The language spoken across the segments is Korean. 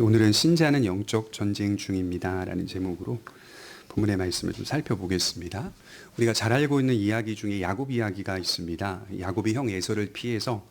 오늘은 신자는 영적 전쟁 중입니다 라는 제목으로 본문의 말씀을 좀 살펴보겠습니다. 우리가 잘 알고 있는 이야기 중에 야곱 이야기가 있습니다. 야곱이 형 에서를 피해서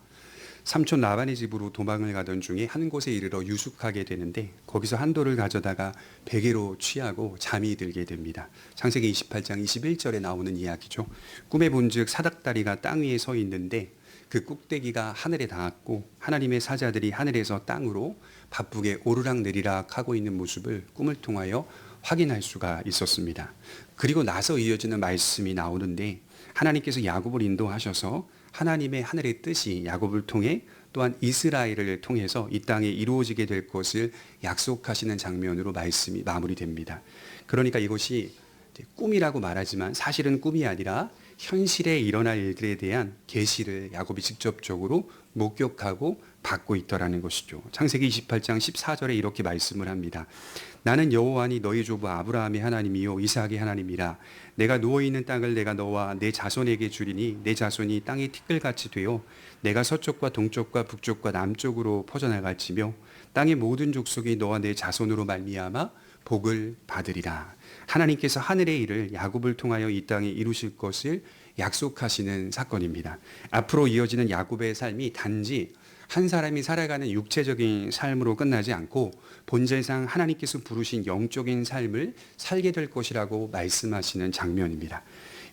삼촌 라반의 집으로 도망을 가던 중에 한 곳에 이르러 유숙하게 되는데 거기서 한 돌을 가져다가 베개로 취하고 잠이 들게 됩니다. 창세기 28장 21절에 나오는 이야기죠. 꿈에 본즉 사닥다리가 땅 위에 서 있는데 그 꼭대기가 하늘에 닿았고 하나님의 사자들이 하늘에서 땅으로 바쁘게 오르락내리락 하고 있는 모습을 꿈을 통하여 확인할 수가 있었습니다. 그리고 나서 이어지는 말씀이 나오는데 하나님께서 야곱을 인도하셔서 하나님의 하늘의 뜻이 야곱을 통해 또한 이스라엘을 통해서 이 땅에 이루어지게 될 것을 약속하시는 장면으로 말씀이 마무리됩니다. 그러니까 이것이 꿈이라고 말하지만 사실은 꿈이 아니라 현실에 일어날 일들에 대한 계시를 야곱이 직접적으로 목격하고 받고 있더라는 것이죠. 창세기 28장 14절에 이렇게 말씀을 합니다. 나는 여호와니 너희 조부 아브라함의 하나님이요 이삭의 하나님이라. 내가 누워있는 땅을 내가 너와 내 자손에게 주리니 내 자손이 땅의 티끌같이 되어 내가 서쪽과 동쪽과 북쪽과 남쪽으로 퍼져나갈지며 땅의 모든 족속이 너와 내 자손으로 말미암아 복을 받으리라. 하나님께서 하늘의 일을 야곱을 통하여 이 땅에 이루실 것을 약속하시는 사건입니다. 앞으로 이어지는 야곱의 삶이 단지 한 사람이 살아가는 육체적인 삶으로 끝나지 않고 본질상 하나님께서 부르신 영적인 삶을 살게 될 것이라고 말씀하시는 장면입니다.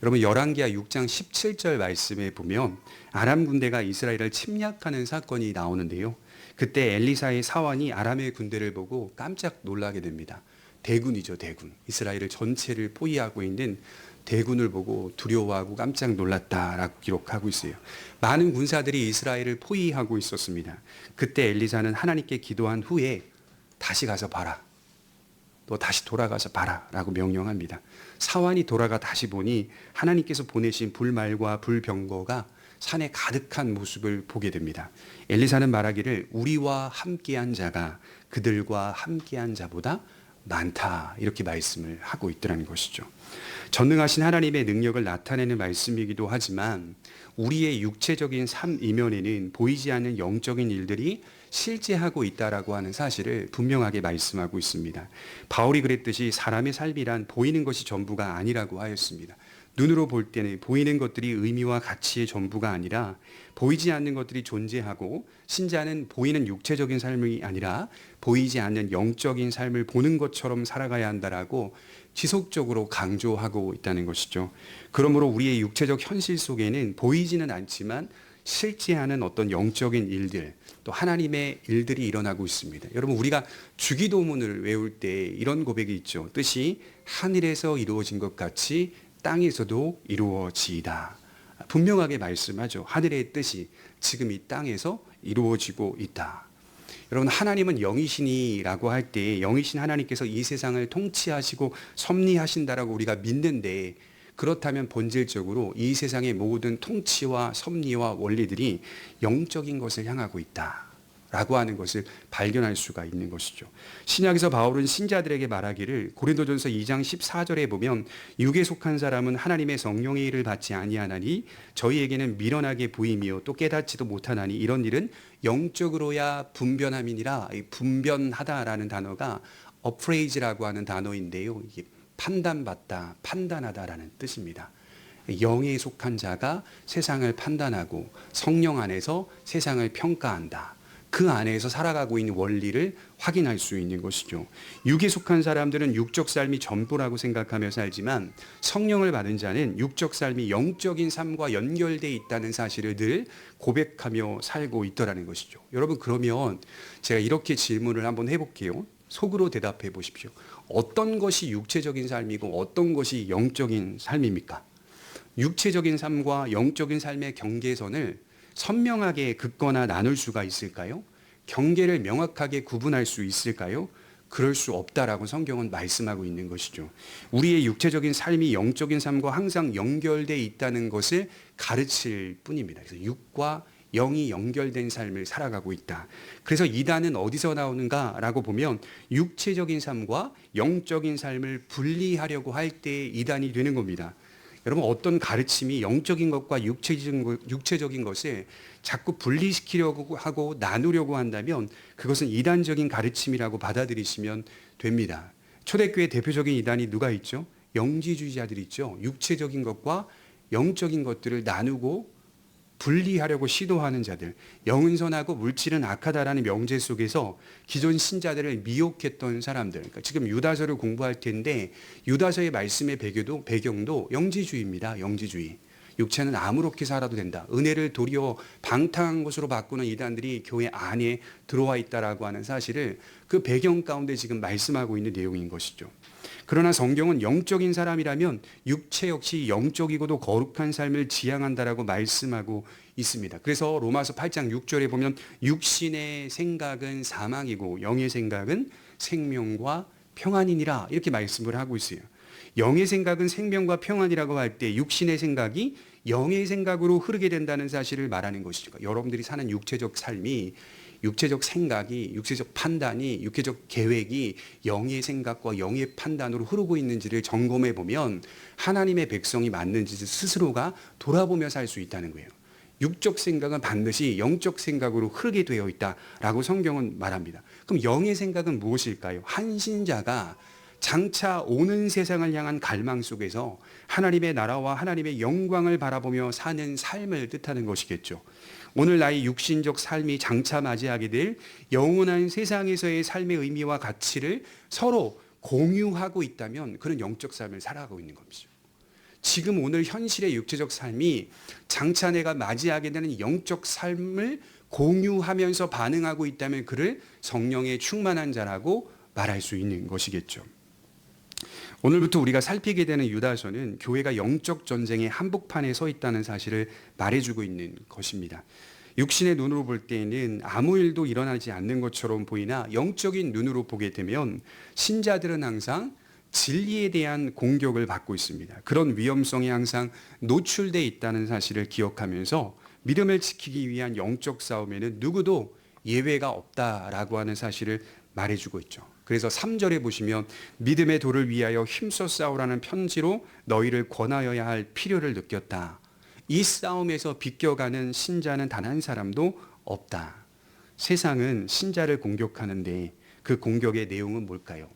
여러분 열왕기하 6장 17절 말씀에 보면 아람 군대가 이스라엘을 침략하는 사건이 나오는데요. 그때 엘리사의 사환이 아람의 군대를 보고 깜짝 놀라게 됩니다. 대군이죠, 대군. 이스라엘을 전체를 포위하고 있는 대군을 보고 두려워하고 깜짝 놀랐다라고 기록하고 있어요. 많은 군사들이 이스라엘을 포위하고 있었습니다. 그때 엘리사는 하나님께 기도한 후에 다시 가서 봐라. 너 다시 돌아가서 봐라 라고 명령합니다. 사환이 돌아가 다시 보니 하나님께서 보내신 불말과 불병거가 산에 가득한 모습을 보게 됩니다. 엘리사는 말하기를 우리와 함께한 자가 그들과 함께한 자보다 많다 이렇게 말씀을 하고 있더라는 것이죠. 전능하신 하나님의 능력을 나타내는 말씀이기도 하지만 우리의 육체적인 삶 이면에는 보이지 않는 영적인 일들이 실제하고 있다라고 하는 사실을 분명하게 말씀하고 있습니다. 바울이 그랬듯이 사람의 삶이란 보이는 것이 전부가 아니라고 하였습니다. 눈으로 볼 때는 보이는 것들이 의미와 가치의 전부가 아니라 보이지 않는 것들이 존재하고 신자는 보이는 육체적인 삶이 아니라 보이지 않는 영적인 삶을 보는 것처럼 살아가야 한다라고 지속적으로 강조하고 있다는 것이죠. 그러므로 우리의 육체적 현실 속에는 보이지는 않지만 실제하는 어떤 영적인 일들 또 하나님의 일들이 일어나고 있습니다. 여러분 우리가 주기도문을 외울 때 이런 고백이 있죠. 뜻이 하늘에서 이루어진 것 같이 땅에서도 이루어지이다. 분명하게 말씀하죠. 하늘의 뜻이 지금 이 땅에서 이루어지고 있다. 여러분 하나님은 영이시니라고 할 때 영이신 하나님께서 이 세상을 통치하시고 섭리하신다라고 우리가 믿는데 그렇다면 본질적으로 이 세상의 모든 통치와 섭리와 원리들이 영적인 것을 향하고 있다. 라고 하는 것을 발견할 수가 있는 것이죠. 신약에서 바울은 신자들에게 말하기를 고린도전서 2장 14절에 보면 육에 속한 사람은 하나님의 성령의 일을 받지 아니하나니 저희에게는 미련하게 보이며 또 깨닫지도 못하나니 이런 일은 영적으로야 분변함이니라. 분변하다라는 단어가 어프레이즈라고 하는 단어인데요. 이게 판단받다, 판단하다라는 뜻입니다. 영에 속한 자가 세상을 판단하고 성령 안에서 세상을 평가한다. 그 안에서 살아가고 있는 원리를 확인할 수 있는 것이죠. 육에 속한 사람들은 육적 삶이 전부라고 생각하며 살지만 성령을 받은 자는 육적 삶이 영적인 삶과 연결되어 있다는 사실을 늘 고백하며 살고 있더라는 것이죠. 여러분 그러면 제가 이렇게 질문을 한번 해볼게요. 속으로 대답해 보십시오. 어떤 것이 육체적인 삶이고 어떤 것이 영적인 삶입니까? 육체적인 삶과 영적인 삶의 경계선을 선명하게 긋거나 나눌 수가 있을까요? 경계를 명확하게 구분할 수 있을까요? 그럴 수 없다라고 성경은 말씀하고 있는 것이죠. 우리의 육체적인 삶이 영적인 삶과 항상 연결되어 있다는 것을 가르칠 뿐입니다. 그래서 육과 영이 연결된 삶을 살아가고 있다. 그래서 이단은 어디서 나오는가라고 보면 육체적인 삶과 영적인 삶을 분리하려고 할 때 이단이 되는 겁니다. 여러분 어떤 가르침이 영적인 것과 육체적인 것을 자꾸 분리시키려고 하고 나누려고 한다면 그것은 이단적인 가르침이라고 받아들이시면 됩니다. 초대교회 대표적인 이단이 누가 있죠? 영지주의자들이 있죠. 육체적인 것과 영적인 것들을 나누고 분리하려고 시도하는 자들, 영은 선하고 물질은 악하다라는 명제 속에서 기존 신자들을 미혹했던 사람들. 그러니까 지금 유다서를 공부할 텐데 유다서의 말씀의 배경도 영지주의입니다. 영지주의. 육체는 아무렇게 살아도 된다. 은혜를 도리어 방탕한 것으로 바꾸는 이단들이 교회 안에 들어와 있다라고 하는 사실을 그 배경 가운데 지금 말씀하고 있는 내용인 것이죠. 그러나 성경은 영적인 사람이라면 육체 역시 영적이고도 거룩한 삶을 지향한다라고 말씀하고 있습니다. 그래서 로마서 8장 6절에 보면 육신의 생각은 사망이고 영의 생각은 생명과 평안이니라 이렇게 말씀을 하고 있어요. 영의 생각은 생명과 평안이라고 할 때 육신의 생각이 영의 생각으로 흐르게 된다는 사실을 말하는 것이죠. 여러분들이 사는 육체적 삶이 육체적 생각이, 육체적 판단이, 육체적 계획이 영의 생각과 영의 판단으로 흐르고 있는지를 점검해 보면 하나님의 백성이 맞는지 스스로가 돌아보며 살 수 있다는 거예요. 육적 생각은 반드시 영적 생각으로 흐르게 되어 있다라고 성경은 말합니다. 그럼 영의 생각은 무엇일까요? 한 신자가 장차 오는 세상을 향한 갈망 속에서 하나님의 나라와 하나님의 영광을 바라보며 사는 삶을 뜻하는 것이겠죠. 오늘 나의 육신적 삶이 장차 맞이하게 될 영원한 세상에서의 삶의 의미와 가치를 서로 공유하고 있다면 그런 영적 삶을 살아가고 있는 겁니다. 지금 오늘 현실의 육체적 삶이 장차 내가 맞이하게 되는 영적 삶을 공유하면서 반응하고 있다면 그를 성령에 충만한 자라고 말할 수 있는 것이겠죠. 오늘부터 우리가 살피게 되는 유다서는 교회가 영적 전쟁의 한복판에 서 있다는 사실을 말해주고 있는 것입니다. 육신의 눈으로 볼 때는 아무 일도 일어나지 않는 것처럼 보이나 영적인 눈으로 보게 되면 신자들은 항상 진리에 대한 공격을 받고 있습니다. 그런 위험성이 항상 노출되어 있다는 사실을 기억하면서 믿음을 지키기 위한 영적 싸움에는 누구도 예외가 없다라고 하는 사실을 말해주고 있죠. 그래서 3절에 보시면 믿음의 도를 위하여 힘써 싸우라는 편지로 너희를 권하여야 할 필요를 느꼈다. 이 싸움에서 비껴가는 신자는 단 한 사람도 없다. 세상은 신자를 공격하는데 그 공격의 내용은 뭘까요?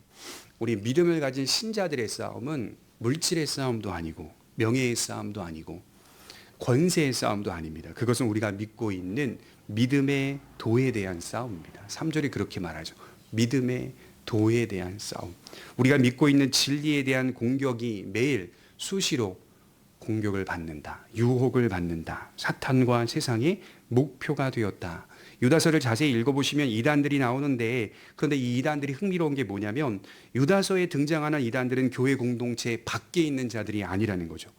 우리 믿음을 가진 신자들의 싸움은 물질의 싸움도 아니고 명예의 싸움도 아니고 권세의 싸움도 아닙니다. 그것은 우리가 믿고 있는 믿음의 도에 대한 싸움입니다. 3절이 그렇게 말하죠. 믿음의 도에 대한 싸움. 우리가 믿고 있는 진리에 대한 공격이 매일 수시로 공격을 받는다. 유혹을 받는다. 사탄과 세상의 목표가 되었다. 유다서를 자세히 읽어보시면 이단들이 나오는데 그런데 이 이단들이 흥미로운 게 뭐냐면 유다서에 등장하는 이단들은 교회 공동체 밖에 있는 자들이 아니라는 거죠.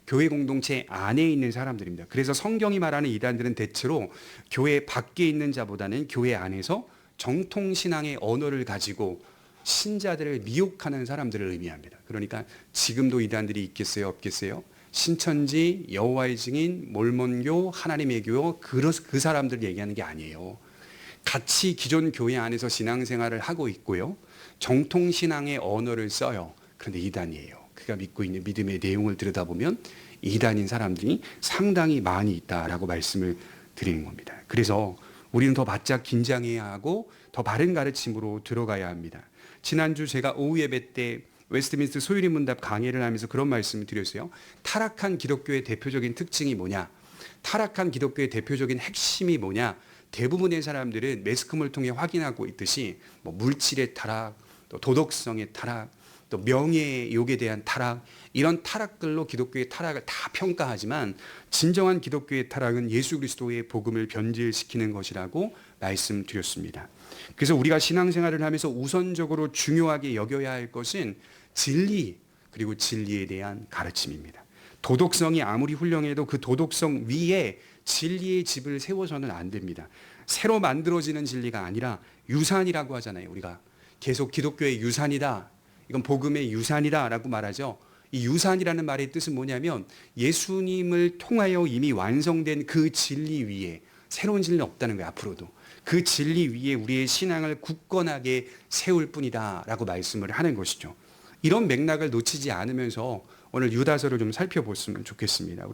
교회 공동체 안에 있는 사람들입니다. 그래서 성경이 말하는 이단들은 대체로 교회 밖에 있는 자보다는 교회 안에서 정통신앙의 언어를 가지고 신자들을 미혹하는 사람들을 의미합니다. 그러니까 지금도 이단들이 있겠어요? 없겠어요? 신천지, 여호와의 증인, 몰몬교, 하나님의 교 그 사람들 얘기하는 게 아니에요. 같이 기존 교회 안에서 신앙생활을 하고 있고요. 정통신앙의 언어를 써요. 그런데 이단이에요. 그가 믿고 있는 믿음의 내용을 들여다보면 이단인 사람들이 상당히 많이 있다라고 말씀을 드리는 겁니다. 그래서 우리는 더 바짝 긴장해야 하고 더 바른 가르침으로 들어가야 합니다. 지난주 제가 오후 예배 때 웨스트민스터 소유리 문답 강의를 하면서 그런 말씀을 드렸어요. 타락한 기독교의 대표적인 특징이 뭐냐? 타락한 기독교의 대표적인 핵심이 뭐냐? 대부분의 사람들은 매스컴을 통해 확인하고 있듯이 물질의 타락, 또 도덕성의 타락, 또 명예욕에 대한 타락, 이런 타락들로 기독교의 타락을 다 평가하지만 진정한 기독교의 타락은 예수 그리스도의 복음을 변질시키는 것이라고 말씀드렸습니다. 그래서 우리가 신앙생활을 하면서 우선적으로 중요하게 여겨야 할 것은 진리, 그리고 진리에 대한 가르침입니다. 도덕성이 아무리 훌륭해도 그 도덕성 위에 진리의 집을 세워서는 안 됩니다. 새로 만들어지는 진리가 아니라 유산이라고 하잖아요. 우리가 계속 기독교의 유산이다, 이건 복음의 유산이다라고 말하죠. 이 유산이라는 말의 뜻은 뭐냐면 예수님을 통하여 이미 완성된 그 진리 위에 새로운 진리는 없다는 거예요. 앞으로도 그 진리 위에 우리의 신앙을 굳건하게 세울 뿐이다라고 말씀을 하는 것이죠. 이런 맥락을 놓치지 않으면서 오늘 유다서를 좀 살펴봤으면 좋겠습니다.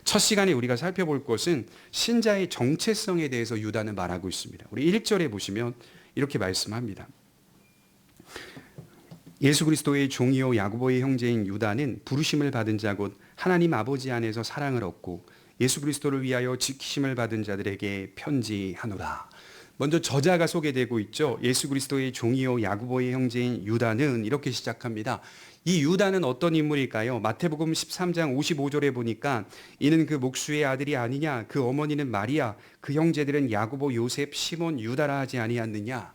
첫 시간에 우리가 살펴볼 것은 신자의 정체성에 대해서 유다는 말하고 있습니다. 우리 1절에 보시면 이렇게 말씀합니다. 예수 그리스도의 종이요 야고보의 형제인 유다는 부르심을 받은 자 곧 하나님 아버지 안에서 사랑을 얻고 예수 그리스도를 위하여 지키심을 받은 자들에게 편지하노라. 먼저 저자가 소개되고 있죠. 예수 그리스도의 종이요 야고보의 형제인 유다는 이렇게 시작합니다. 이 유다는 어떤 인물일까요? 마태복음 13장 55절에 보니까 이는 그 목수의 아들이 아니냐, 그 어머니는 마리아, 그 형제들은 야고보, 요셉, 시몬, 유다라 하지 아니하느냐.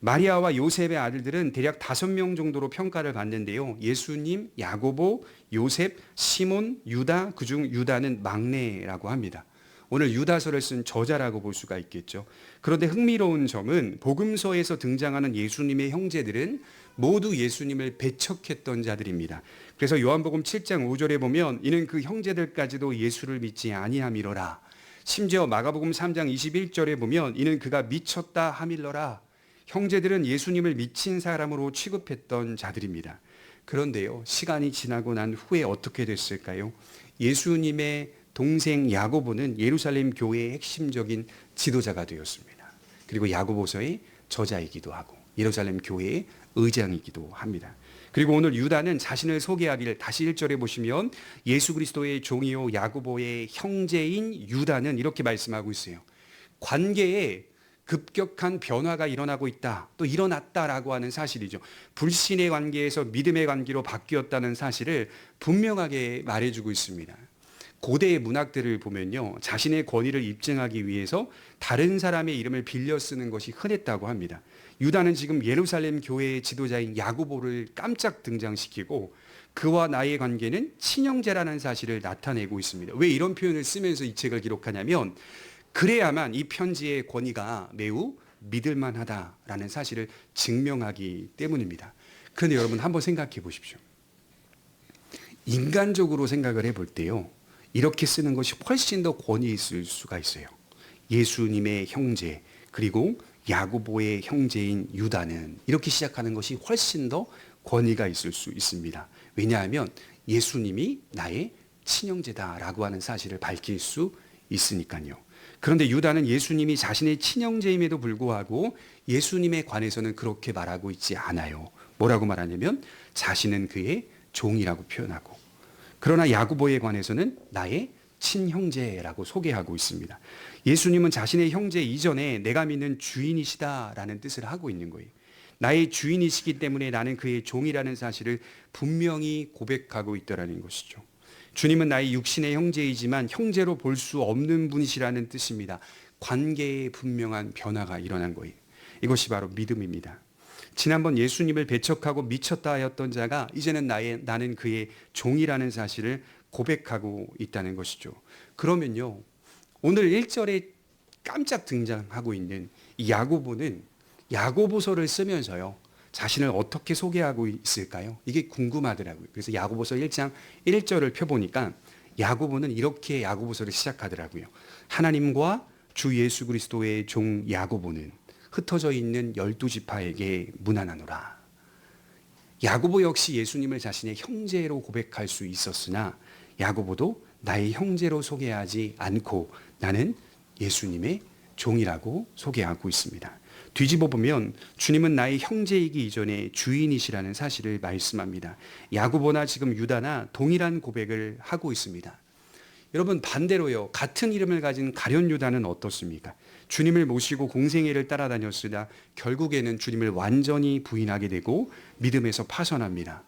마리아와 요셉의 아들들은 대략 5명 정도로 평가를 받는데요. 예수님, 야고보, 요셉, 시몬, 유다, 그중 유다는 막내라고 합니다. 오늘 유다서를 쓴 저자라고 볼 수가 있겠죠. 그런데 흥미로운 점은 복음서에서 등장하는 예수님의 형제들은 모두 예수님을 배척했던 자들입니다. 그래서 요한복음 7장 5절에 보면 이는 그 형제들까지도 예수를 믿지 아니함이로라. 심지어 마가복음 3장 21절에 보면 이는 그가 미쳤다 함일러라. 형제들은 예수님을 미친 사람으로 취급했던 자들입니다. 그런데요, 시간이 지나고 난 후에 어떻게 됐을까요? 예수님의 동생 야고보는 예루살렘 교회의 핵심적인 지도자가 되었습니다. 그리고 야고보서의 저자이기도 하고 예루살렘 교회의 의장이기도 합니다. 그리고 오늘 유다는 자신을 소개하기를 다시 1절에 보시면 예수 그리스도의 종이요 야고보의 형제인 유다는 이렇게 말씀하고 있어요. 관계에 급격한 변화가 일어나고 있다, 또 일어났다라고 하는 사실이죠. 불신의 관계에서 믿음의 관계로 바뀌었다는 사실을 분명하게 말해주고 있습니다. 고대의 문학들을 보면요, 자신의 권위를 입증하기 위해서 다른 사람의 이름을 빌려 쓰는 것이 흔했다고 합니다. 유다는 지금 예루살렘 교회의 지도자인 야고보를 깜짝 등장시키고 그와 나의 관계는 친형제라는 사실을 나타내고 있습니다. 왜 이런 표현을 쓰면서 이 책을 기록하냐면 그래야만 이 편지의 권위가 매우 믿을만하다라는 사실을 증명하기 때문입니다. 그런데 여러분 한번 생각해 보십시오. 인간적으로 생각을 해볼 때요, 이렇게 쓰는 것이 훨씬 더 권위 있을 수가 있어요. 예수님의 형제, 그리고 야고보의 형제인 유다는 이렇게 시작하는 것이 훨씬 더 권위가 있을 수 있습니다. 왜냐하면 예수님이 나의 친형제다라고 하는 사실을 밝힐 수 있으니까요. 그런데 유다는 예수님이 자신의 친형제임에도 불구하고 예수님에 관해서는 그렇게 말하고 있지 않아요. 뭐라고 말하냐면 자신은 그의 종이라고 표현하고, 그러나 야고보에 관해서는 나의 친형제라고 소개하고 있습니다. 예수님은 자신의 형제 이전에 내가 믿는 주인이시다라는 뜻을 하고 있는 거예요. 나의 주인이시기 때문에 나는 그의 종이라는 사실을 분명히 고백하고 있다라는 것이죠. 주님은 나의 육신의 형제이지만 형제로 볼 수 없는 분이시라는 뜻입니다. 관계에 분명한 변화가 일어난 거예요. 이것이 바로 믿음입니다. 지난번 예수님을 배척하고 미쳤다 하였던 자가 이제는 나는 그의 종이라는 사실을 고백하고 있다는 것이죠. 그러면요, 오늘 1절에 깜짝 등장하고 있는 이 야고보는 야고보서를 쓰면서요, 자신을 어떻게 소개하고 있을까요? 이게 궁금하더라고요. 그래서 야고보서 1장 1절을 펴보니까 야고보는 이렇게 야고보서를 시작하더라고요. 하나님과 주 예수 그리스도의 종 야고보는 흩어져 있는 12지파에게 문안하노라. 야고보 역시 예수님을 자신의 형제로 고백할 수 있었으나 야고보도 나의 형제로 소개하지 않고 나는 예수님의 종이라고 소개하고 있습니다. 뒤집어 보면 주님은 나의 형제이기 이전에 주인이시라는 사실을 말씀합니다. 야고보나 지금 유다나 동일한 고백을 하고 있습니다. 여러분 반대로요, 같은 이름을 가진 가룟 유다는 어떻습니까? 주님을 모시고 공생애를 따라다녔으나 결국에는 주님을 완전히 부인하게 되고 믿음에서 파선합니다.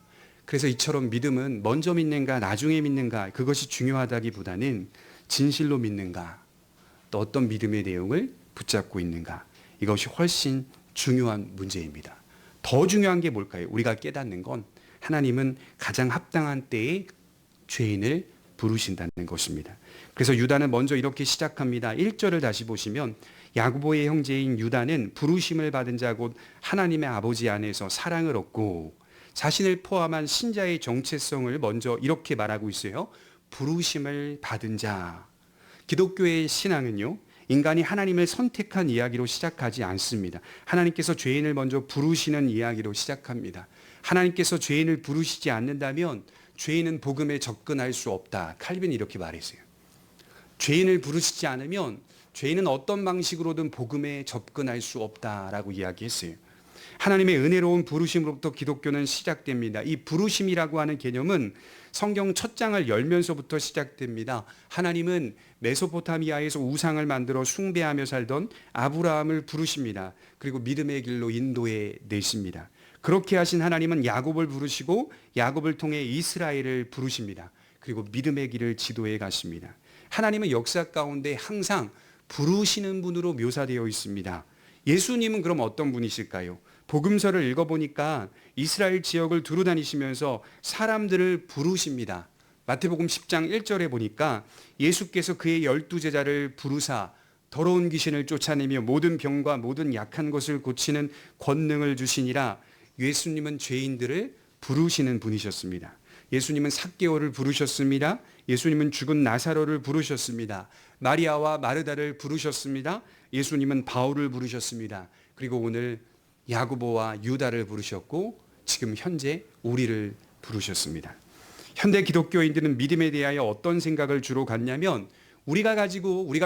그래서 이처럼 믿음은 먼저 믿는가 나중에 믿는가 그것이 중요하다기보다는 진실로 믿는가, 또 어떤 믿음의 내용을 붙잡고 있는가, 이것이 훨씬 중요한 문제입니다. 더 중요한 게 뭘까요? 우리가 깨닫는 건 하나님은 가장 합당한 때에 죄인을 부르신다는 것입니다. 그래서 유다는 먼저 이렇게 시작합니다. 1절을 다시 보시면 야고보의 형제인 유다는 부르심을 받은 자 곧 하나님의 아버지 안에서 사랑을 얻고, 자신을 포함한 신자의 정체성을 먼저 이렇게 말하고 있어요. 부르심을 받은 자. 기독교의 신앙은요, 인간이 하나님을 선택한 이야기로 시작하지 않습니다. 하나님께서 죄인을 먼저 부르시는 이야기로 시작합니다. 하나님께서 죄인을 부르시지 않는다면 죄인은 복음에 접근할 수 없다. 칼빈이 이렇게 말했어요. 죄인을 부르시지 않으면 죄인은 어떤 방식으로든 복음에 접근할 수 없다라고 이야기했어요. 하나님의 은혜로운 부르심으로부터 기독교는 시작됩니다. 이 부르심이라고 하는 개념은 성경 첫 장을 열면서부터 시작됩니다. 하나님은 메소포타미아에서 우상을 만들어 숭배하며 살던 아브라함을 부르십니다. 그리고 믿음의 길로 인도해 내십니다. 그렇게 하신 하나님은 야곱을 부르시고 야곱을 통해 이스라엘을 부르십니다. 그리고 믿음의 길을 지도해 가십니다. 하나님은 역사 가운데 항상 부르시는 분으로 묘사되어 있습니다. 예수님은 그럼 어떤 분이실까요? 복음서를 읽어보니까 이스라엘 지역을 두루 다니시면서 사람들을 부르십니다. 마태복음 10장 1절에 보니까 예수께서 그의 12제자를 부르사 더러운 귀신을 쫓아내며 모든 병과 모든 약한 것을 고치는 권능을 주시니라. 예수님은 죄인들을 부르시는 분이셨습니다. 예수님은 삭개오를 부르셨습니다. 예수님은 죽은 나사로를 부르셨습니다. 마리아와 마르다를 부르셨습니다. 예수님은 바울을 부르셨습니다. 그리고 오늘 야고보와 유다를 부르셨고 지금 현재 우리를 부르셨습니다. 현대 기독교인들은 믿음에 대하여 어떤 생각을 주로 갖냐면 우리가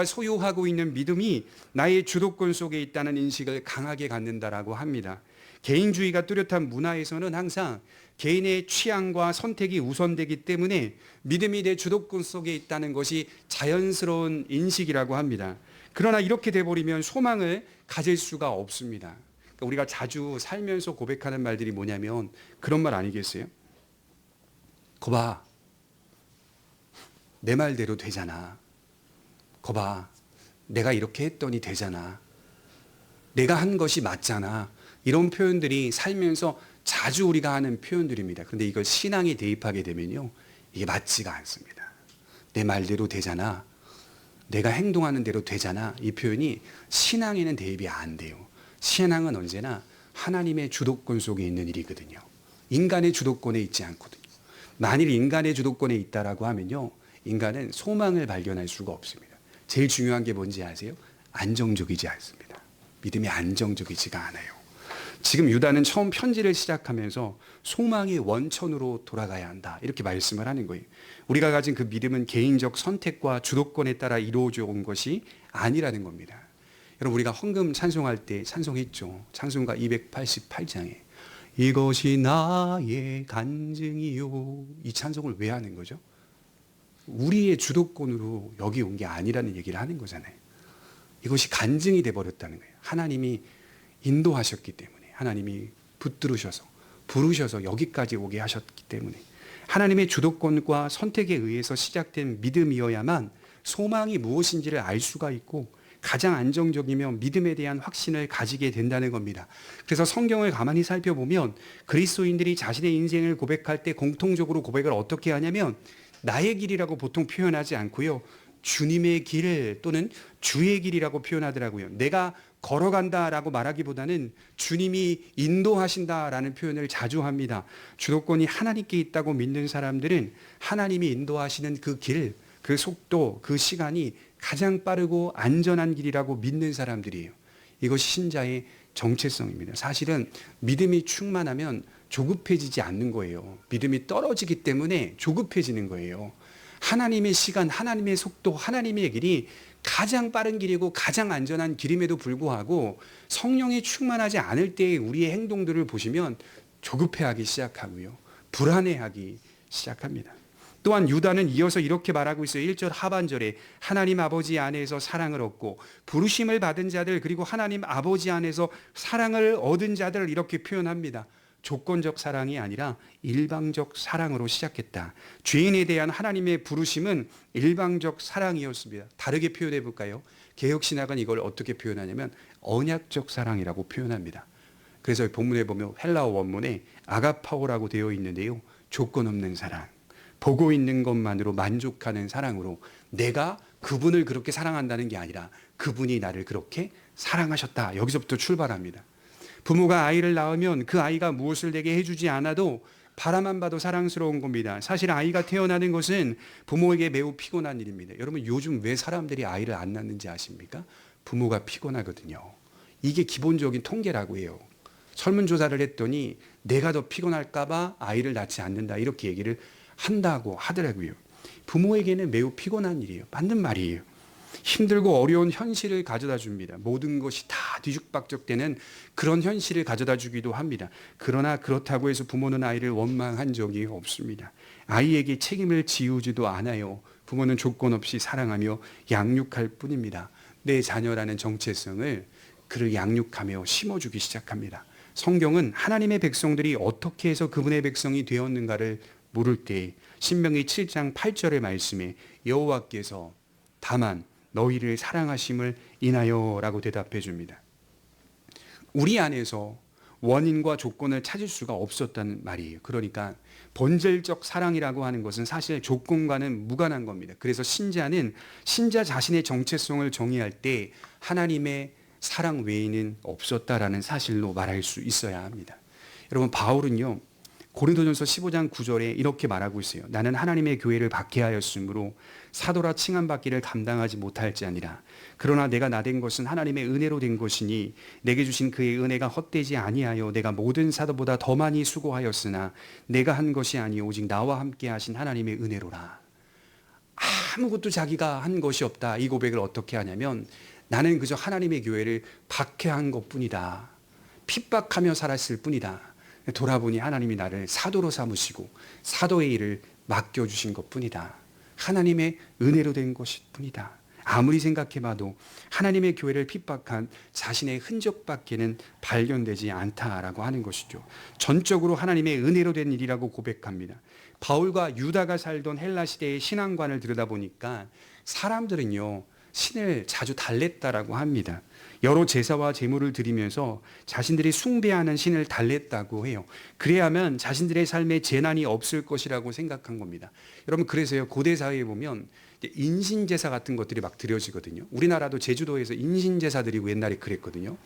소유하고 있는 믿음이 나의 주도권 속에 있다는 인식을 강하게 갖는다라고 합니다. 개인주의가 뚜렷한 문화에서는 항상 개인의 취향과 선택이 우선되기 때문에 믿음이 내 주도권 속에 있다는 것이 자연스러운 인식이라고 합니다. 그러나 이렇게 돼버리면 소망을 가질 수가 없습니다. 그러니까 우리가 자주 살면서 고백하는 말들이 뭐냐면 그런 말 아니겠어요? 거봐, 내 말대로 되잖아. 거봐, 내가 이렇게 했더니 되잖아. 내가 한 것이 맞잖아. 이런 표현들이 살면서 자주 우리가 하는 표현들입니다. 그런데 이걸 신앙에 대입하게 되면요, 이게 맞지가 않습니다. 내 말대로 되잖아. 내가 행동하는 대로 되잖아. 이 표현이 신앙에는 대입이 안 돼요. 신앙은 언제나 하나님의 주도권 속에 있는 일이거든요. 인간의 주도권에 있지 않거든요. 만일 인간의 주도권에 있다라고 하면요, 인간은 소망을 발견할 수가 없습니다. 제일 중요한 게 뭔지 아세요? 안정적이지 않습니다. 믿음이 안정적이지가 않아요. 지금 유다는 처음 편지를 시작하면서 소망의 원천으로 돌아가야 한다, 이렇게 말씀을 하는 거예요. 우리가 가진 그 믿음은 개인적 선택과 주도권에 따라 이루어져 온 것이 아니라는 겁니다. 여러분, 우리가 헌금 찬송할 때 찬송했죠. 찬송가 288장에 이것이 나의 간증이요. 이 찬송을 왜 하는 거죠? 우리의 주도권으로 여기 온 게 아니라는 얘기를 하는 거잖아요. 이것이 간증이 돼버렸다는 거예요. 하나님이 인도하셨기 때문에, 하나님이 붙들으셔서 부르셔서 여기까지 오게 하셨기 때문에, 하나님의 주도권과 선택에 의해서 시작된 믿음이어야만 소망이 무엇인지를 알 수가 있고 가장 안정적이며 믿음에 대한 확신을 가지게 된다는 겁니다. 그래서 성경을 가만히 살펴보면 그리스도인들이 자신의 인생을 고백할 때 공통적으로 고백을 어떻게 하냐면 나의 길이라고 보통 표현하지 않고요, 주님의 길 또는 주의 길이라고 표현하더라고요. 내가 걸어간다라고 말하기보다는 주님이 인도하신다라는 표현을 자주 합니다. 주도권이 하나님께 있다고 믿는 사람들은 하나님이 인도하시는 그 길, 그 속도, 그 시간이 가장 빠르고 안전한 길이라고 믿는 사람들이에요. 이것이 신자의 정체성입니다. 사실은 믿음이 충만하면 조급해지지 않는 거예요. 믿음이 떨어지기 때문에 조급해지는 거예요. 하나님의 시간, 하나님의 속도, 하나님의 길이 가장 빠른 길이고 가장 안전한 길임에도 불구하고 성령이 충만하지 않을 때의 우리의 행동들을 보시면 조급해하기 시작하고요, 불안해하기 시작합니다. 또한 유다는 이어서 이렇게 말하고 있어요. 1절 하반절에 하나님 아버지 안에서 사랑을 얻고 부르심을 받은 자들, 그리고 하나님 아버지 안에서 사랑을 얻은 자들을 이렇게 표현합니다. 조건적 사랑이 아니라 일방적 사랑으로 시작했다. 죄인에 대한 하나님의 부르심은 일방적 사랑이었습니다. 다르게 표현해 볼까요? 개혁신학은 이걸 어떻게 표현하냐면 언약적 사랑이라고 표현합니다. 그래서 본문에 보면 헬라어 원문에 아가파오라고 되어 있는데요, 조건 없는 사랑, 보고 있는 것만으로 만족하는 사랑으로 내가 그분을 그렇게 사랑한다는 게 아니라 그분이 나를 그렇게 사랑하셨다. 여기서부터 출발합니다. 부모가 아이를 낳으면 그 아이가 무엇을 내게 해주지 않아도 바라만 봐도 사랑스러운 겁니다. 사실 아이가 태어나는 것은 부모에게 매우 피곤한 일입니다. 여러분 요즘 왜 사람들이 아이를 안 낳는지 아십니까? 부모가 피곤하거든요. 이게 기본적인 통계라고 해요. 설문조사를 했더니 내가 더 피곤할까 봐 아이를 낳지 않는다 이렇게 얘기를 한다고 하더라고요. 부모에게는 매우 피곤한 일이에요. 맞는 말이에요. 힘들고 어려운 현실을 가져다 줍니다. 모든 것이 다 뒤죽박죽되는 그런 현실을 가져다 주기도 합니다. 그러나 그렇다고 해서 부모는 아이를 원망한 적이 없습니다. 아이에게 책임을 지우지도 않아요. 부모는 조건 없이 사랑하며 양육할 뿐입니다. 내 자녀라는 정체성을 그를 양육하며 심어주기 시작합니다. 성경은 하나님의 백성들이 어떻게 해서 그분의 백성이 되었는가를 물을 때 신명기 7장 8절의 말씀에 여호와께서 다만 너희를 사랑하심을 인하여 라고 대답해 줍니다. 우리 안에서 원인과 조건을 찾을 수가 없었다는 말이에요. 그러니까 본질적 사랑이라고 하는 것은 사실 조건과는 무관한 겁니다. 그래서 신자는 신자 자신의 정체성을 정의할 때 하나님의 사랑 외에는 없었다라는 사실로 말할 수 있어야 합니다. 여러분 바울은요 고린도전서 15장 9절에 이렇게 말하고 있어요. 나는 하나님의 교회를 박해하였으므로 사도라 칭함받기를 감당하지 못할지 아니라 그러나 내가 나된 것은 하나님의 은혜로 된 것이니 내게 주신 그의 은혜가 헛되지 아니하여 내가 모든 사도보다 더 많이 수고하였으나 내가 한 것이 아니요 오직 나와 함께 하신 하나님의 은혜로라. 아무것도 자기가 한 것이 없다. 이 고백을 어떻게 하냐면 나는 그저 하나님의 교회를 박해한 것뿐이다. 핍박하며 살았을 뿐이다. 돌아보니 하나님이 나를 사도로 삼으시고 사도의 일을 맡겨주신 것뿐이다. 하나님의 은혜로 된 것일 뿐이다. 아무리 생각해봐도 하나님의 교회를 핍박한 자신의 흔적밖에는 발견되지 않다라고 하는 것이죠. 전적으로 하나님의 은혜로 된 일이라고 고백합니다. 바울과 유다가 살던 헬라 시대의 신앙관을 들여다보니까 사람들은요 신을 자주 달랬다라고 합니다. 여러 제사와 제물을 드리면서 자신들이 숭배하는 신을 달랬다고 해요. 그래야만 자신들의 삶에 재난이 없을 것이라고 생각한 겁니다. 여러분 그래서요 고대 사회에 보면 인신제사 같은 것들이 막 드려지거든요. 우리나라도 제주도에서 인신제사 드리고 옛날에 그랬거든요.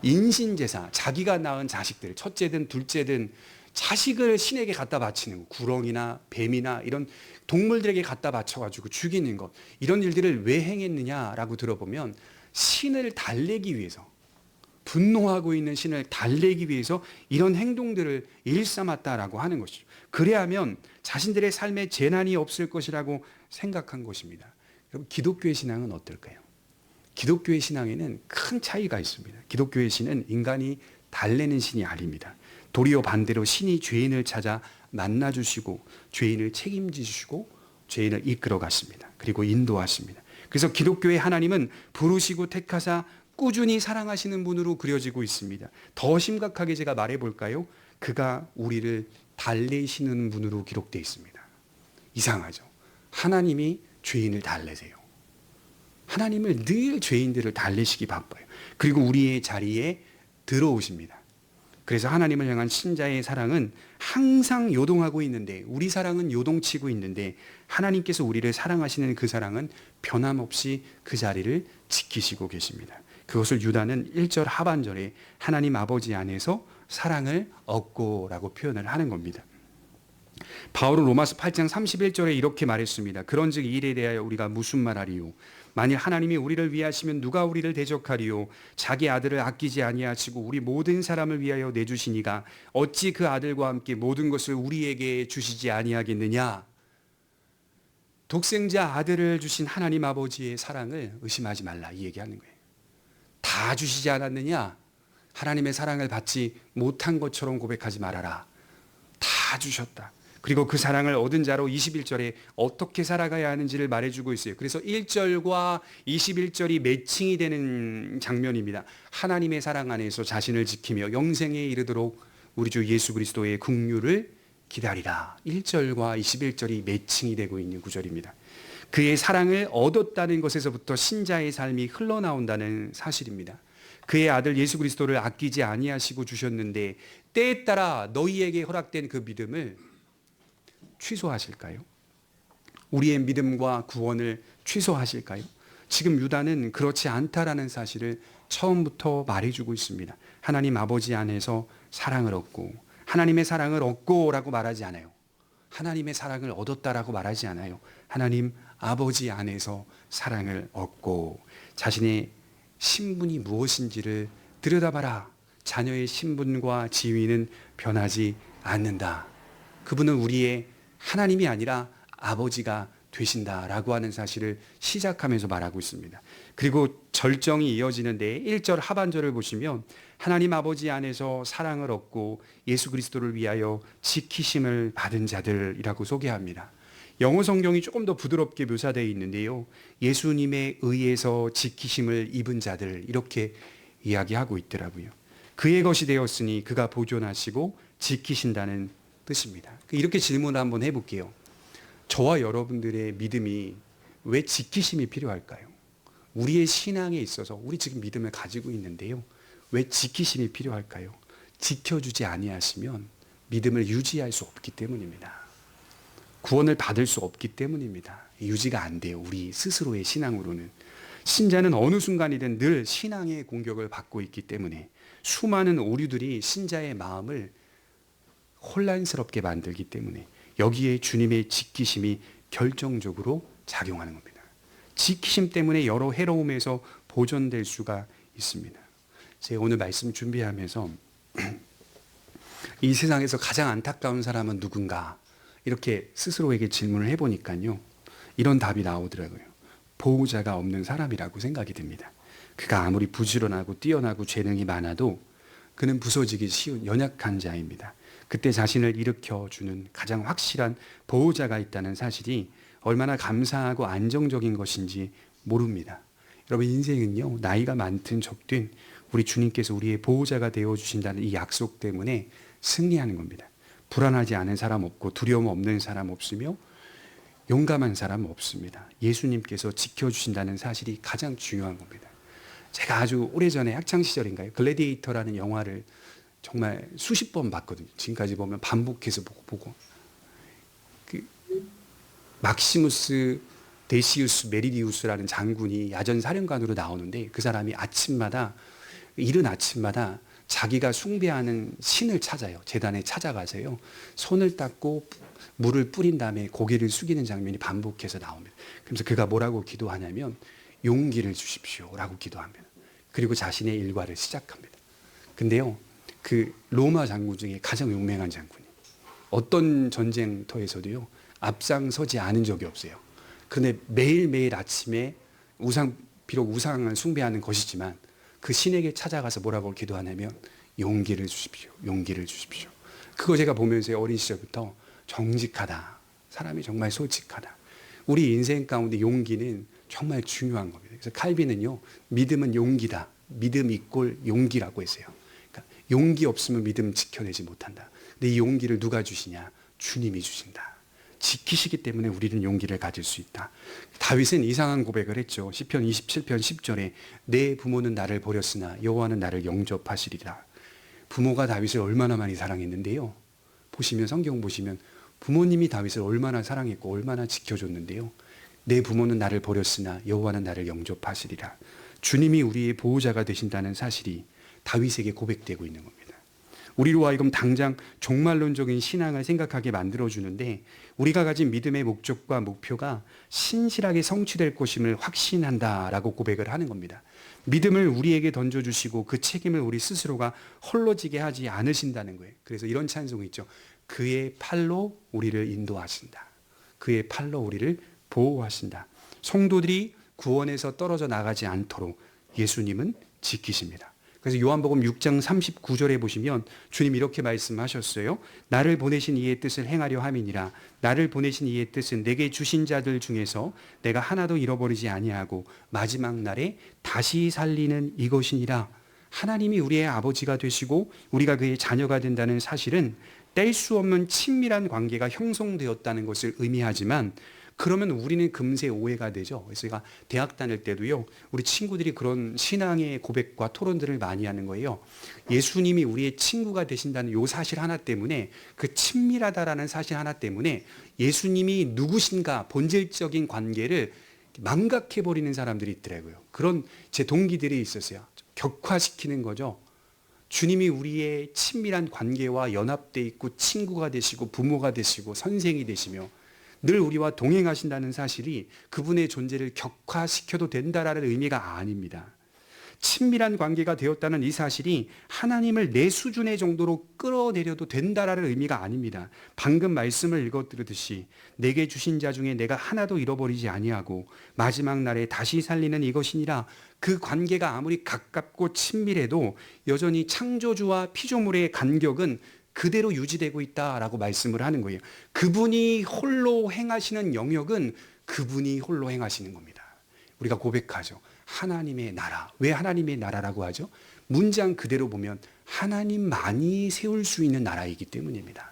인신제사, 자기가 낳은 자식들, 첫째든 둘째든 자식을 신에게 갖다 바치는 거, 구렁이나 뱀이나 이런 동물들에게 갖다 바쳐가지고 죽이는 것, 이런 일들을 왜 행했느냐라고 들어보면 신을 달래기 위해서, 분노하고 있는 신을 달래기 위해서 이런 행동들을 일삼았다라고 하는 것이죠. 그래야면 자신들의 삶에 재난이 없을 것이라고 생각한 것입니다. 여러분 기독교의 신앙은 어떨까요? 기독교의 신앙에는 큰 차이가 있습니다. 기독교의 신은 인간이 달래는 신이 아닙니다. 도리어 반대로 신이 죄인을 찾아 만나주시고 죄인을 책임지시고 죄인을 이끌어 갔습니다. 그리고 인도하십니다. 그래서 기독교의 하나님은 부르시고 택하사 꾸준히 사랑하시는 분으로 그려지고 있습니다. 더 심각하게 제가 말해볼까요? 그가 우리를 달래시는 분으로 기록되어 있습니다. 이상하죠? 하나님이 죄인을 달래세요. 하나님을 늘 죄인들을 달래시기 바빠요. 그리고 우리의 자리에 들어오십니다. 그래서 하나님을 향한 신자의 사랑은 항상 요동하고 있는데, 우리 사랑은 요동치고 있는데 하나님께서 우리를 사랑하시는 그 사랑은 변함없이 그 자리를 지키시고 계십니다. 그것을 유다는 1절 하반절에 하나님 아버지 안에서 사랑을 얻고 라고 표현을 하는 겁니다. 바울은 로마서 8장 31절에 이렇게 말했습니다. 그런즉 이 일에 대하여 우리가 무슨 말하리요? 만일 하나님이 우리를 위하시면 누가 우리를 대적하리요? 자기 아들을 아끼지 아니하시고 우리 모든 사람을 위하여 내주시니가 어찌 그 아들과 함께 모든 것을 우리에게 주시지 아니하겠느냐? 독생자 아들을 주신 하나님 아버지의 사랑을 의심하지 말라, 이 얘기하는 거예요. 다 주시지 않았느냐? 하나님의 사랑을 받지 못한 것처럼 고백하지 말아라. 다 주셨다. 그리고 그 사랑을 얻은 자로 21절에 어떻게 살아가야 하는지를 말해주고 있어요. 그래서 1절과 21절이 매칭이 되는 장면입니다. 하나님의 사랑 안에서 자신을 지키며 영생에 이르도록 우리 주 예수 그리스도의 긍휼을 기다리라. 1절과 21절이 매칭이 되고 있는 구절입니다. 그의 사랑을 얻었다는 것에서부터 신자의 삶이 흘러나온다는 사실입니다. 그의 아들 예수 그리스도를 아끼지 아니하시고 주셨는데 때에 따라 너희에게 허락된 그 믿음을 취소하실까요? 우리의 믿음과 구원을 취소하실까요? 지금 유다는 그렇지 않다라는 사실을 처음부터 말해주고 있습니다. 하나님 아버지 안에서 사랑을 얻고 하나님의 사랑을 얻고라고 말하지 않아요. 하나님의 사랑을 얻었다라고 말하지 않아요. 하나님 아버지 안에서 사랑을 얻고 자신의 신분이 무엇인지를 들여다봐라. 자녀의 신분과 지위는 변하지 않는다. 그분은 우리의 하나님이 아니라 아버지가 되신다라고 하는 사실을 시작하면서 말하고 있습니다. 그리고 절정이 이어지는데 1절 하반절을 보시면 하나님 아버지 안에서 사랑을 얻고 예수 그리스도를 위하여 지키심을 받은 자들이라고 소개합니다. 영어 성경이 조금 더 부드럽게 묘사되어 있는데요. 예수님에 의해서 지키심을 입은 자들 이렇게 이야기하고 있더라고요. 그의 것이 되었으니 그가 보존하시고 지키신다는 뜻입니다. 이렇게 질문을 한번 해볼게요. 저와 여러분들의 믿음이 왜 지키심이 필요할까요? 우리의 신앙에 있어서 우리 지금 믿음을 가지고 있는데요. 왜 지키심이 필요할까요? 지켜주지 아니하시면 믿음을 유지할 수 없기 때문입니다. 구원을 받을 수 없기 때문입니다. 유지가 안 돼요. 우리 스스로의 신앙으로는. 신자는 어느 순간이든 늘 신앙의 공격을 받고 있기 때문에 수많은 오류들이 신자의 마음을 혼란스럽게 만들기 때문에 여기에 주님의 지키심이 결정적으로 작용하는 겁니다. 지키심 때문에 여러 해로움에서 보존될 수가 있습니다. 제가 오늘 말씀 준비하면서 이 세상에서 가장 안타까운 사람은 누군가 이렇게 스스로에게 질문을 해보니까요. 이런 답이 나오더라고요. 보호자가 없는 사람이라고 생각이 듭니다. 그가 아무리 부지런하고 뛰어나고 재능이 많아도 그는 부서지기 쉬운 연약한 자입니다. 그때 자신을 일으켜주는 가장 확실한 보호자가 있다는 사실이 얼마나 감사하고 안정적인 것인지 모릅니다. 여러분 인생은요. 나이가 많든 적든 우리 주님께서 우리의 보호자가 되어주신다는 이 약속 때문에 승리하는 겁니다. 불안하지 않은 사람 없고 두려움 없는 사람 없으며 용감한 사람 없습니다. 예수님께서 지켜주신다는 사실이 가장 중요한 겁니다. 제가 아주 오래전에 학창시절인가요? 글래디에이터라는 영화를 정말 수십 번 봤거든요. 지금까지 보면 반복해서 보고. 막시무스 데시우스 메리디우스라는 장군이 야전 사령관으로 나오는데 그 사람이 이른 아침마다 자기가 숭배하는 신을 찾아요. 제단에 찾아가서요. 손을 닦고 물을 뿌린 다음에 고개를 숙이는 장면이 반복해서 나옵니다. 그래서 그가 뭐라고 기도하냐면 용기를 주십시오라고 기도합니다. 그리고 자신의 일과를 시작합니다. 근데요. 그 로마 장군 중에 가장 용맹한 장군이 어떤 전쟁터에서도요. 앞장서지 않은 적이 없어요. 그런데 매일매일 아침에 비록 우상을 숭배하는 것이지만 그 신에게 찾아가서 뭐라고 기도하냐면 용기를 주십시오. 용기를 주십시오. 그거 제가 보면서 어린 시절부터 정직하다. 사람이 정말 솔직하다. 우리 인생 가운데 용기는 정말 중요한 겁니다. 그래서 칼빈은요. 믿음은 용기다. 믿음 이꼴 용기라고 했어요. 그러니까 용기 없으면 믿음 지켜내지 못한다. 근데 이 용기를 누가 주시냐? 주님이 주신다. 지키시기 때문에 우리는 용기를 가질 수 있다. 다윗은 이상한 고백을 했죠. 시편 27편 10절에 내 부모는 나를 버렸으나 여호와는 나를 영접하시리라. 부모가 다윗을 얼마나 많이 사랑했는데요. 성경 보시면 부모님이 다윗을 얼마나 사랑했고 얼마나 지켜줬는데요. 내 부모는 나를 버렸으나 여호와는 나를 영접하시리라. 주님이 우리의 보호자가 되신다는 사실이 다윗에게 고백되고 있는 겁니다. 우리로 하여금 당장 종말론적인 신앙을 생각하게 만들어주는데 우리가 가진 믿음의 목적과 목표가 신실하게 성취될 것임을 확신한다라고 고백을 하는 겁니다. 믿음을 우리에게 던져주시고 그 책임을 우리 스스로가 헐러지게 하지 않으신다는 거예요. 그래서 이런 찬송이 있죠. 그의 팔로 우리를 인도하신다. 그의 팔로 우리를 보호하신다. 성도들이 구원에서 떨어져 나가지 않도록 예수님은 지키십니다. 그래서 요한복음 6장 39절에 보시면 주님 이렇게 말씀하셨어요. 나를 보내신 이의 뜻을 행하려 함이니라. 나를 보내신 이의 뜻은 내게 주신 자들 중에서 내가 하나도 잃어버리지 아니하고 마지막 날에 다시 살리는 이것이니라. 하나님이 우리의 아버지가 되시고 우리가 그의 자녀가 된다는 사실은 뗄 수 없는 친밀한 관계가 형성되었다는 것을 의미하지만 그러면 우리는 금세 오해가 되죠. 그래서 제가 대학 다닐 때도요. 우리 친구들이 그런 신앙의 고백과 토론들을 많이 하는 거예요. 예수님이 우리의 친구가 되신다는 요 사실 하나 때문에 그 친밀하다라는 사실 하나 때문에 예수님이 누구신가 본질적인 관계를 망각해버리는 사람들이 있더라고요. 그런 제 동기들이 있었어요. 격화시키는 거죠. 주님이 우리의 친밀한 관계와 연합돼 있고 친구가 되시고 부모가 되시고 선생이 되시며 늘 우리와 동행하신다는 사실이 그분의 존재를 격화시켜도 된다라는 의미가 아닙니다. 친밀한 관계가 되었다는 이 사실이 하나님을 내 수준의 정도로 끌어내려도 된다라는 의미가 아닙니다. 방금 말씀을 읽어드렸듯이 내게 주신 자 중에 내가 하나도 잃어버리지 아니하고 마지막 날에 다시 살리는 이것이니라. 그 관계가 아무리 가깝고 친밀해도 여전히 창조주와 피조물의 간격은 그대로 유지되고 있다라고 말씀을 하는 거예요. 그분이 홀로 행하시는 영역은 그분이 홀로 행하시는 겁니다. 우리가 고백하죠. 하나님의 나라. 왜 하나님의 나라라고 하죠? 문장 그대로 보면 하나님만이 세울 수 있는 나라이기 때문입니다.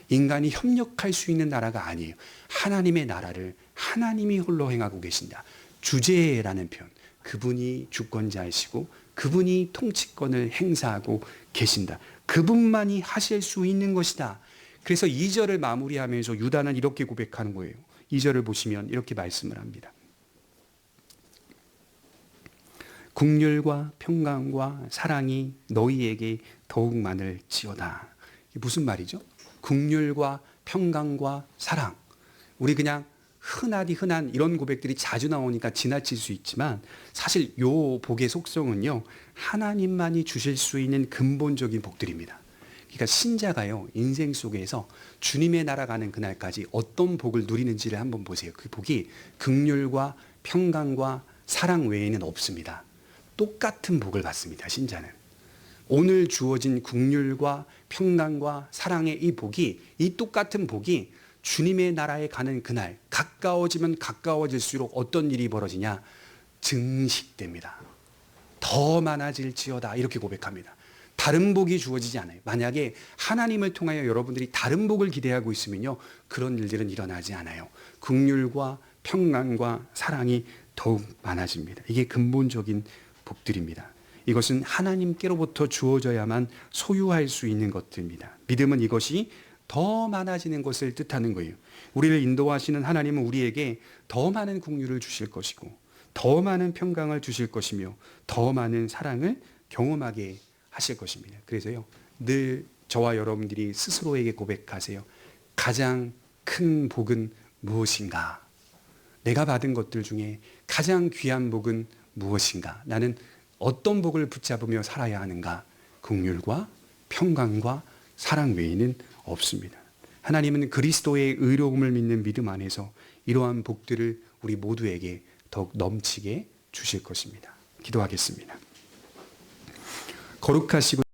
인간이 협력할 수 있는 나라가 아니에요. 하나님의 나라를 하나님이 홀로 행하고 계신다. 주제라는 표현. 그분이 주권자이시고 그분이 통치권을 행사하고 계신다. 그분만이 하실 수 있는 것이다. 그래서 2절을 마무리하면서 유다는 이렇게 고백하는 거예요. 2절을 보시면 이렇게 말씀을 합니다. 긍휼과 평강과 사랑이 너희에게 더욱 많을지어다. 이게 무슨 말이죠? 긍휼과 평강과 사랑. 우리 그냥 흔한 이런 고백들이 자주 나오니까 지나칠 수 있지만 사실 요 복의 속성은요, 하나님만이 주실 수 있는 근본적인 복들입니다. 그러니까 신자가요, 인생 속에서 주님의 나라 가는 그날까지 어떤 복을 누리는지를 한번 보세요. 그 복이 긍휼과 평강과 사랑 외에는 없습니다. 똑같은 복을 받습니다. 신자는. 오늘 주어진 긍휼과 평강과 사랑의 이 복이, 이 똑같은 복이 주님의 나라에 가는 그날 가까워지면 가까워질수록 어떤 일이 벌어지냐? 증식됩니다. 더 많아질지어다. 이렇게 고백합니다. 다른 복이 주어지지 않아요. 만약에 하나님을 통하여 여러분들이 다른 복을 기대하고 있으면요, 그런 일들은 일어나지 않아요. 긍휼과 평강과 사랑이 더욱 많아집니다. 이게 근본적인 복들입니다. 이것은 하나님께로부터 주어져야만 소유할 수 있는 것들입니다. 믿음은 이것이 더 많아지는 것을 뜻하는 거예요. 우리를 인도하시는 하나님은 우리에게 더 많은 긍휼을 주실 것이고 더 많은 평강을 주실 것이며 더 많은 사랑을 경험하게 하실 것입니다. 그래서요, 늘 저와 여러분들이 스스로에게 고백하세요. 가장 큰 복은 무엇인가? 내가 받은 것들 중에 가장 귀한 복은 무엇인가? 나는 어떤 복을 붙잡으며 살아야 하는가? 긍휼과 평강과 사랑 외에는 없습니다. 하나님은 그리스도의 의로움을 믿는 믿음 안에서 이러한 복들을 우리 모두에게 더욱 넘치게 주실 것입니다. 기도하겠습니다. 거룩하시고